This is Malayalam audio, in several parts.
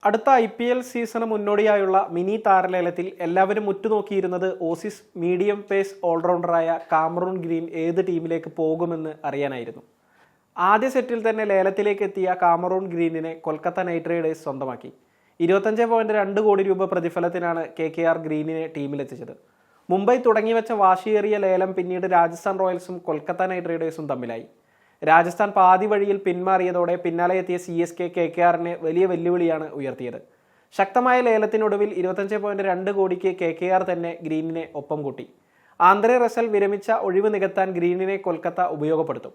അടുത്ത IPL സീസണ് മുന്നോടിയായുള്ള മിനി താരലേലത്തിൽ എല്ലാവരും ഉറ്റുനോക്കിയിരുന്നത് ഓസീസ് മീഡിയം പേസ് ഓൾറൗണ്ടറായ കാമറൂൺ ഗ്രീൻ ഏത് ടീമിലേക്ക് പോകുമെന്ന് അറിയാനായിരുന്നു. ആദ്യ സെറ്റിൽ തന്നെ ലേലത്തിലേക്ക് എത്തിയ കാമറൂൺ ഗ്രീനിനെ കൊൽക്കത്ത നൈറ്റ് റൈഡേഴ്സ് സ്വന്തമാക്കി. 25.2 കോടി രൂപ പ്രതിഫലത്തിനാണ് KKR ഗ്രീനിനെ ടീമിലെത്തിച്ചത്. മുംബൈ തുടങ്ങിവെച്ച വാശിയേറിയ ലേലം പിന്നീട് രാജസ്ഥാൻ റോയൽസും കൊൽക്കത്ത നൈറ്റ് റൈഡേഴ്സും തമ്മിലായി. രാജസ്ഥാൻ പാതി വഴിയിൽ പിന്മാറിയതോടെ പിന്നാലെ എത്തിയ CSK KKRനെ വലിയ വെല്ലുവിളിയാണ് ഉയർത്തിയത്. ശക്തമായ ലേലത്തിനൊടുവിൽ 25.2 കോടിക്ക് KKR തന്നെ ഗ്രീനിനെ ഒപ്പം കൂട്ടി. ആന്ദ്രെ റസൽ വിരമിച്ച ഒഴിവ് നികത്താൻ ഗ്രീനിനെ കൊൽക്കത്ത ഉപയോഗപ്പെടുത്തും.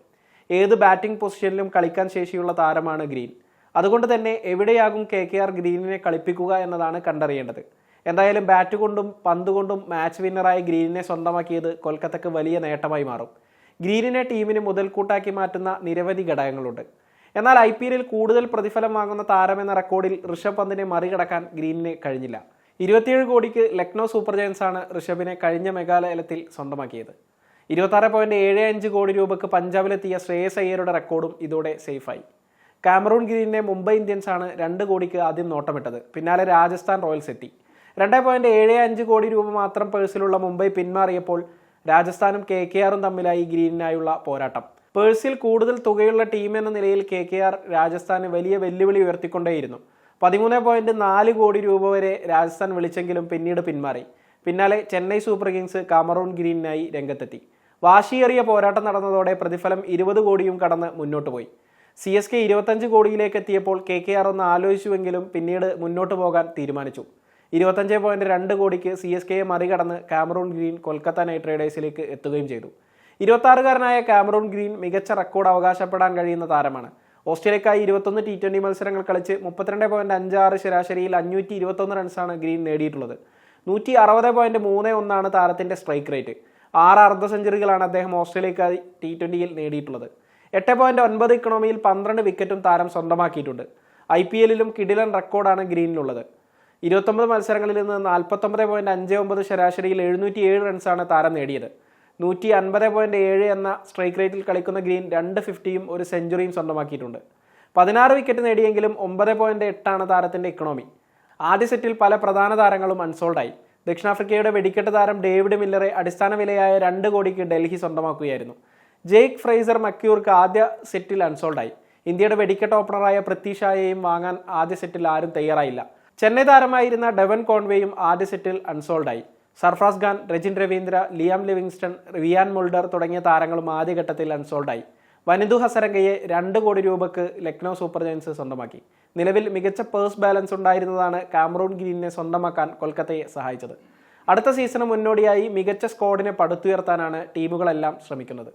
ഏത് ബാറ്റിംഗ് പൊസിഷനിലും കളിക്കാൻ ശേഷിയുള്ള താരമാണ് ഗ്രീൻ. അതുകൊണ്ട് തന്നെ എവിടെയാകും KKR ഗ്രീനിനെ കളിപ്പിക്കുക എന്നതാണ് കണ്ടറിയേണ്ടത്. എന്തായാലും ബാറ്റ് കൊണ്ടും പന്ത് കൊണ്ടും മാച്ച് വിന്നറായ ഗ്രീനിനെ സ്വന്തമാക്കിയത് കൊൽക്കത്തക്ക് വലിയ നേട്ടമായി മാറും. ഗ്രീനിനെ ടീമിന് മുതൽക്കൂട്ടാക്കി മാറ്റുന്ന നിരവധി ഘടകങ്ങളുണ്ട്. എന്നാൽ IPL കൂടുതൽ പ്രതിഫലം വാങ്ങുന്ന താരമെന്ന റെക്കോർഡിൽ ഋഷഭ് പന്തിനെ മറികടക്കാൻ ഗ്രീനിന് കഴിഞ്ഞില്ല. 27 കോടിക്ക് ലക്നൗ സൂപ്പർ ജയൻസ് ആണ് ഋഷഭിനെ കഴിഞ്ഞ മെഗാലയലത്തിൽ സ്വന്തമാക്കിയത്. 26.75 കോടി രൂപക്ക് പഞ്ചാബിലെത്തിയ ശ്രേയസ് അയ്യരുടെ റെക്കോർഡും ഇതോടെ സേഫായി. കാമറൂൺ ഗ്രീനിനെ മുംബൈ ഇന്ത്യൻസ് ആണ് 2 കോടിക്ക് ആദ്യം നോട്ടമിട്ടത്. പിന്നാലെ രാജസ്ഥാൻ റോയൽസ് എത്തി. 2.75 കോടി രൂപ മാത്രം പേഴ്സിലുള്ള മുംബൈ പിന്മാറിയപ്പോൾ രാജസ്ഥാനും KKRും തമ്മിലായി ഗ്രീനിനായുള്ള പോരാട്ടം. പേഴ്സിൽ കൂടുതൽ തുകയുള്ള ടീം എന്ന നിലയിൽ KKR രാജസ്ഥാന് വലിയ വെല്ലുവിളി ഉയർത്തിക്കൊണ്ടേയിരുന്നു. 13.4 കോടി രൂപ വരെ രാജസ്ഥാൻ വിളിച്ചെങ്കിലും പിന്നീട് പിന്മാറി. പിന്നാലെ ചെന്നൈ സൂപ്പർ കിങ്സ് കാമറൂൺ ഗ്രീനിനായി രംഗത്തെത്തി. വാശിയേറിയ പോരാട്ടം നടന്നതോടെ പ്രതിഫലം 20 കോടിയും കടന്ന് മുന്നോട്ട് പോയി. CSK 25 കോടിയിലേക്ക് എത്തിയപ്പോൾ KKR ഒന്ന് ആലോചിച്ചുവെങ്കിലും പിന്നീട് മുന്നോട്ട് പോകാൻ തീരുമാനിച്ചു. 25.2 കോടിക്ക് CSKയെ മറികടന്ന് കാമറൂൺ ഗ്രീൻ കൊൽക്കത്ത നൈറ്റ് റൈഡേഴ്സിലേക്ക് എത്തുകയും ചെയ്തു. 26-കാരനായ കാമറൂൺ ഗ്രീൻ മികച്ച റെക്കോർഡ് അവകാശപ്പെടാൻ കഴിയുന്ന താരമാണ്. ഓസ്ട്രേലിയക്കായി 21 T20 മത്സരങ്ങൾ കളിച്ച് 32.56 ശരാശരിയിൽ 521 റൺസാണ് ഗ്രീൻ നേടിയിട്ടുള്ളത്. 160.31 താരത്തിന്റെ സ്ട്രൈക്ക് റേറ്റ്. 6 അർദ്ധ സെഞ്ചുറികളാണ് അദ്ദേഹം ഓസ്ട്രേലിയക്കായി T20യിൽ നേടിയിട്ടുള്ളത്. 8.9 ഇക്കണോമിയിൽ 12 വിക്കറ്റും താരം സ്വന്തമാക്കിയിട്ടുണ്ട്. IPLലും കിടിലൻ റെക്കോർഡാണ് ഗ്രീനിലുള്ളത്. 29 മത്സരങ്ങളിൽ നിന്ന് 49.59 ശരാശരിയിൽ 707 റൺസാണ് താരം നേടിയത്. 150.7 എന്ന സ്ട്രൈക്ക് റേറ്റിൽ കളിക്കുന്ന ഗ്രീൻ 2 50യും ഒരു സെഞ്ചുറിയും സ്വന്തമാക്കിയിട്ടുണ്ട്. 16 വിക്കറ്റ് നേടിയെങ്കിലും 9.8 താരത്തിന്റെ ഇക്കണോമി. ആദ്യ സെറ്റിൽ പല പ്രധാന താരങ്ങളും അൺസോൾഡായി. ദക്ഷിണാഫ്രിക്കയുടെ വെടിക്കെട്ട് താരം ഡേവിഡ് മില്ലറെ അടിസ്ഥാന വിലയായ 2 കോടിക്ക് ഡൽഹി സ്വന്തമാക്കുകയായിരുന്നു. ജെയ്ക്ക് ഫ്രേസർ മക്യൂർക്ക് ആദ്യ സെറ്റിൽ അൺസോൾഡായി. ഇന്ത്യയുടെ വെടിക്കെട്ട് ഓപ്പണറായ പൃഥ്വി ഷായെയും വാങ്ങാൻ ആദ്യ സെറ്റിൽ ആരും തയ്യാറായില്ല. ചെന്നൈ താരമായിരുന്ന ഡെവൻ കോൺവേയും ആദ്യ സെറ്റിൽ അൺസോൾഡായി. Sarfaraz Khan, Rachin Ravindra, Liam Livingstone, Wiaan Mulder തുടങ്ങിയ താരങ്ങളും ആദ്യഘട്ടത്തിൽ അൺസോൾഡായി. വനിതു ഹസരംഗയെ 2 കോടി രൂപക്ക് ലക്നൗ സൂപ്പർ ജയൻസ് സ്വന്തമാക്കി. നിലവിൽ മികച്ച പേഴ്സ് ബാലൻസ് ഉണ്ടായിരുന്നതാണ് കാമറൂൺ ഗ്രീനിനെ സ്വന്തമാക്കാൻ കൊൽക്കത്തയെ സഹായിച്ചത്. അടുത്ത സീസണ് മുന്നോടിയായി മികച്ച സ്ക്വാഡിനെ പടുത്തുയർത്താനാണ് ടീമുകളെല്ലാം ശ്രമിക്കുന്നത്.